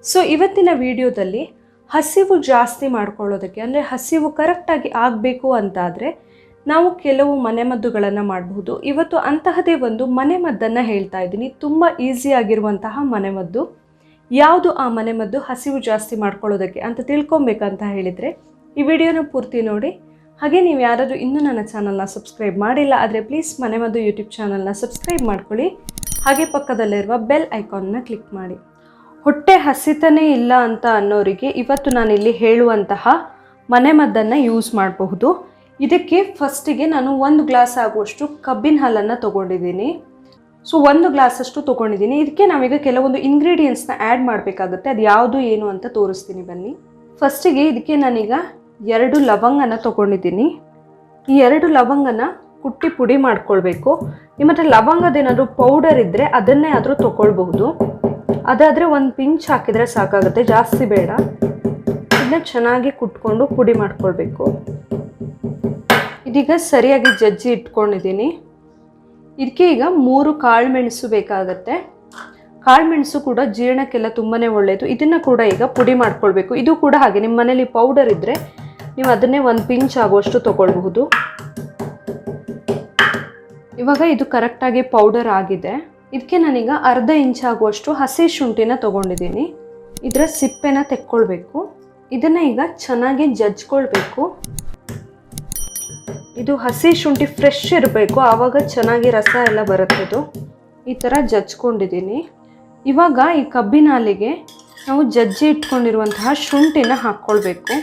So ಇವತ್ತಿನ ವಿಡಿಯೋದಲ್ಲಿ ಹಸಿವು ಜಾಸ್ತಿ ಮಾಡ್ಕೊಳ್ಳೋದಕ್ಕೆ ಅಂದರೆ ಹಸಿವು ಕರೆಕ್ಟಾಗಿ ಆಗಬೇಕು ಅಂತಾದರೆ ನಾವು ಕೆಲವು ಮನೆಮದ್ದುಗಳನ್ನು ಮಾಡಬಹುದು. ಇವತ್ತು ಅಂತಹದೇ ಒಂದು ಮನೆಮದ್ದನ್ನು ಹೇಳ್ತಾ ಇದ್ದೀನಿ. ತುಂಬ ಈಸಿಯಾಗಿರುವಂತಹ ಮನೆಮದ್ದು. ಯಾವುದು ಆ ಮನೆಮದ್ದು ಹಸಿವು ಜಾಸ್ತಿ ಮಾಡ್ಕೊಳ್ಳೋದಕ್ಕೆ ಅಂತ ತಿಳ್ಕೊಬೇಕಂತ ಹೇಳಿದರೆ ಈ ವಿಡಿಯೋನ ಪೂರ್ತಿ ನೋಡಿ. ಹಾಗೆ ನೀವು ಯಾರಾದರೂ ಇನ್ನೂ ನನ್ನ ಚಾನಲ್ನ ಸಬ್ಸ್ಕ್ರೈಬ್ ಮಾಡಿಲ್ಲ ಆದರೆ ಪ್ಲೀಸ್ ಮನೆಮದ್ದು ಯೂಟ್ಯೂಬ್ ಚಾನಲ್ನ ಸಬ್ಸ್ಕ್ರೈಬ್ ಮಾಡ್ಕೊಳ್ಳಿ. ಹಾಗೆ ಪಕ್ಕದಲ್ಲಿರುವ ಬೆಲ್ ಐಕಾನ್ನ ಕ್ಲಿಕ್ ಮಾಡಿ. ಹೊಟ್ಟೆ ಹಸಿತನೇ ಇಲ್ಲ ಅಂತ ಅನ್ನೋರಿಗೆ ಇವತ್ತು ನಾನಿಲ್ಲಿ ಹೇಳುವಂತಹ ಮನೆಮದ್ದನ್ನು ಯೂಸ್ ಮಾಡಬಹುದು. ಇದಕ್ಕೆ ಫಸ್ಟಿಗೆ ನಾನು 1 ಗ್ಲಾಸ್ ಆಗುವಷ್ಟು ಕಬ್ಬಿನ ಹಾಲನ್ನು ತೊಗೊಂಡಿದ್ದೀನಿ. ಸೊ 1 ಗ್ಲಾಸಷ್ಟು ತೊಗೊಂಡಿದ್ದೀನಿ. ಇದಕ್ಕೆ ನಾವೀಗ ಕೆಲವೊಂದು ಇಂಗ್ರೀಡಿಯೆಂಟ್ಸ್ನ ಆ್ಯಡ್ ಮಾಡಬೇಕಾಗುತ್ತೆ. ಅದು ಯಾವುದು ಏನು ಅಂತ ತೋರಿಸ್ತೀನಿ ಬನ್ನಿ. ಫಸ್ಟಿಗೆ ಇದಕ್ಕೆ ನಾನೀಗ 2 ಲವಂಗನ ತೊಗೊಂಡಿದ್ದೀನಿ. ಈ 2 ಲವಂಗನ ಕುಟ್ಟಿ ಪುಡಿ ಮಾಡ್ಕೊಳ್ಬೇಕು. ನಿಮ್ಮ ಹತ್ರ ಲವಂಗದೇನಾದರೂ ಪೌಡರ್ ಇದ್ದರೆ ಅದನ್ನೇ ಆದರೂ ತೊಗೊಳ್ಬಹುದು. ಅದಾದರೆ 1 ಪಿಂಚ್ ಹಾಕಿದರೆ ಸಾಕಾಗುತ್ತೆ, ಜಾಸ್ತಿ ಬೇಡ. ಇದನ್ನ ಚೆನ್ನಾಗಿ ಕುಟ್ಕೊಂಡು ಪುಡಿ ಮಾಡ್ಕೊಳ್ಬೇಕು. ಇದೀಗ ಸರಿಯಾಗಿ ಜಜ್ಜಿ ಇಟ್ಕೊಂಡಿದ್ದೀನಿ. ಇದಕ್ಕೆ ಈಗ 3 ಕಾಳುಮೆಣಸು ಬೇಕಾಗುತ್ತೆ. ಕಾಳುಮೆಣಸು ಕೂಡ ಜೀರ್ಣಕ್ಕೆಲ್ಲ ತುಂಬಾ ಒಳ್ಳೆಯದು. ಇದನ್ನು ಕೂಡ ಈಗ ಪುಡಿ ಮಾಡ್ಕೊಳ್ಬೇಕು. ಇದು ಕೂಡ ಹಾಗೆ ನಿಮ್ಮ ಮನೇಲಿ ಪೌಡರ್ ಇದ್ದರೆ ನೀವು ಅದನ್ನೇ 1 ಪಿಂಚ್ ಆಗುವಷ್ಟು ತೊಗೊಳ್ಬಹುದು. ಇವಾಗ ಇದು ಕರೆಕ್ಟಾಗಿ ಪೌಡರ್ ಆಗಿದೆ. ಇದಕ್ಕೆ ನಾನೀಗ 1/2 ಇಂಚ್ ಆಗುವಷ್ಟು ಹಸಿ ಶುಂಠಿನ ತೊಗೊಂಡಿದ್ದೀನಿ. ಇದರ ಸಿಪ್ಪೆನ ತೆಕ್ಕೊಳ್ಬೇಕು. ಇದನ್ನು ಈಗ ಚೆನ್ನಾಗಿ ಜಜ್ಕೊಳ್ಬೇಕು. ಇದು ಹಸಿ ಶುಂಠಿ ಫ್ರೆಶ್ ಇರಬೇಕು, ಆವಾಗ ಚೆನ್ನಾಗಿ ರಸ ಎಲ್ಲ ಬರುತ್ತದು. ಈ ಥರ ಜಜ್ಕೊಂಡಿದ್ದೀನಿ. ಇವಾಗ ಈ ಕಬ್ಬಿನ ಹಾಲಿಗೆ ನಾವು ಜಜ್ಜಿ ಇಟ್ಕೊಂಡಿರುವಂತಹ ಶುಂಠಿನ ಹಾಕ್ಕೊಳ್ಬೇಕು.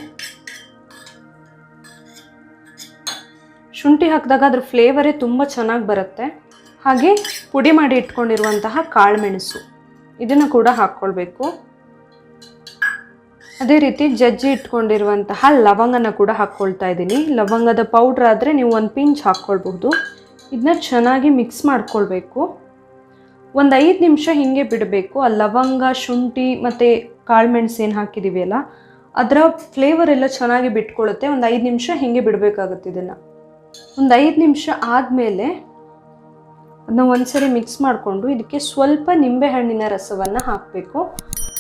ಶುಂಠಿ ಹಾಕಿದಾಗ ಅದ್ರ ಫ್ಲೇವರೇ ತುಂಬ ಚೆನ್ನಾಗಿ ಬರುತ್ತೆ. ಹಾಗೆ ಪುಡಿ ಮಾಡಿ ಇಟ್ಕೊಂಡಿರುವಂತಹ ಕಾಳುಮೆಣಸು ಇದನ್ನು ಕೂಡ ಹಾಕ್ಕೊಳ್ಬೇಕು. ಅದೇ ರೀತಿ ಜಜ್ಜಿ ಇಟ್ಕೊಂಡಿರುವಂತಹ ಲವಂಗನ ಕೂಡ ಹಾಕ್ಕೊಳ್ತಾ ಇದ್ದೀನಿ. ಲವಂಗದ ಪೌಡ್ರ್ ಆದರೆ ನೀವು 1 ಪಿಂಚ್ ಹಾಕ್ಕೊಳ್ಬಹುದು. ಇದನ್ನ ಚೆನ್ನಾಗಿ ಮಿಕ್ಸ್ ಮಾಡ್ಕೊಳ್ಬೇಕು. 5 ನಿಮಿಷ ಹೀಗೆ ಬಿಡಬೇಕು. ಆ ಲವಂಗ, ಶುಂಠಿ ಮತ್ತು ಕಾಳುಮೆಣಸು ಏನು ಹಾಕಿದ್ದೀವಿ ಅಲ್ಲ, ಅದರ ಫ್ಲೇವರ್ ಎಲ್ಲ ಚೆನ್ನಾಗಿ ಬಿಟ್ಕೊಳ್ಳುತ್ತೆ. 5 ನಿಮಿಷ ಹೀಗೆ ಬಿಡಬೇಕಾಗುತ್ತೆ. ಇದನ್ನು 5 ನಿಮಿಷ ಆದಮೇಲೆ ಅದನ್ನ ಒಂದ್ಸರಿ ಮಿಕ್ಸ್ ಮಾಡಿಕೊಂಡು ಇದಕ್ಕೆ ಸ್ವಲ್ಪ ನಿಂಬೆಹಣ್ಣಿನ ರಸವನ್ನು ಹಾಕಬೇಕು.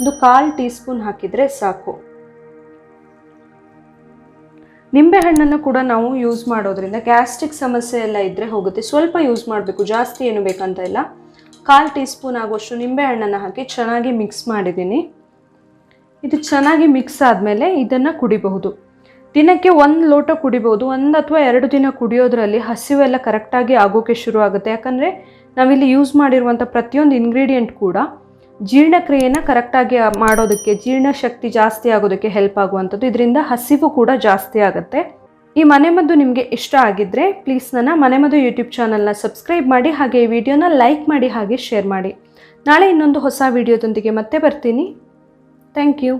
1/4 ಟೀ ಸ್ಪೂನ್ ಹಾಕಿದರೆ ಸಾಕು. ನಿಂಬೆಹಣ್ಣನ್ನು ಕೂಡ ನಾವು ಯೂಸ್ ಮಾಡೋದ್ರಿಂದ ಗ್ಯಾಸ್ಟ್ರಿಕ್ ಸಮಸ್ಯೆ ಎಲ್ಲ ಇದ್ದರೆ ಹೋಗುತ್ತೆ. ಸ್ವಲ್ಪ ಯೂಸ್ ಮಾಡಬೇಕು, ಜಾಸ್ತಿ ಏನು ಬೇಕಂತ ಇಲ್ಲ. 1/4 ಟೀ ಸ್ಪೂನ್ ಆಗುವಷ್ಟು ನಿಂಬೆಹಣ್ಣನ್ನು ಹಾಕಿ ಚೆನ್ನಾಗಿ ಮಿಕ್ಸ್ ಮಾಡಿದ್ದೀನಿ. ಇದು ಚೆನ್ನಾಗಿ ಮಿಕ್ಸ್ ಆದಮೇಲೆ ಇದನ್ನು ಕುಡಿಬಹುದು. ದಿನಕ್ಕೆ 1 ಲೋಟ ಕುಡಿಬೋದು. 1 ಅಥವಾ 2 ದಿನ ಕುಡಿಯೋದ್ರಲ್ಲಿ ಹಸಿವೆಲ್ಲ ಕರೆಕ್ಟಾಗಿ ಆಗೋಕ್ಕೆ ಶುರು ಆಗುತ್ತೆ. ಯಾಕಂದರೆ ನಾವಿಲ್ಲಿ ಯೂಸ್ ಮಾಡಿರುವಂಥ ಪ್ರತಿಯೊಂದು ಇಂಗ್ರೀಡಿಯೆಂಟ್ ಕೂಡ ಜೀರ್ಣಕ್ರಿಯೆನ ಕರೆಕ್ಟಾಗಿ ಮಾಡೋದಕ್ಕೆ, ಜೀರ್ಣಶಕ್ತಿ ಜಾಸ್ತಿ ಆಗೋದಕ್ಕೆ ಹೆಲ್ಪ್ ಆಗುವಂಥದ್ದು. ಇದರಿಂದ ಹಸಿವು ಕೂಡ ಜಾಸ್ತಿ ಆಗುತ್ತೆ. ಈ ಮನೆಮದ್ದು ನಿಮಗೆ ಇಷ್ಟ ಆಗಿದ್ದರೆ ಪ್ಲೀಸ್ ನನ್ನ ಮನೆಮದ್ದು ಯೂಟ್ಯೂಬ್ ಚಾನಲ್ನ ಸಬ್ಸ್ಕ್ರೈಬ್ ಮಾಡಿ. ಹಾಗೆ ಈ ವಿಡಿಯೋನ ಲೈಕ್ ಮಾಡಿ, ಹಾಗೆ ಶೇರ್ ಮಾಡಿ. ನಾಳೆ ಇನ್ನೊಂದು ಹೊಸ ವಿಡಿಯೋದೊಂದಿಗೆ ಮತ್ತೆ ಬರ್ತೀನಿ. Thank you.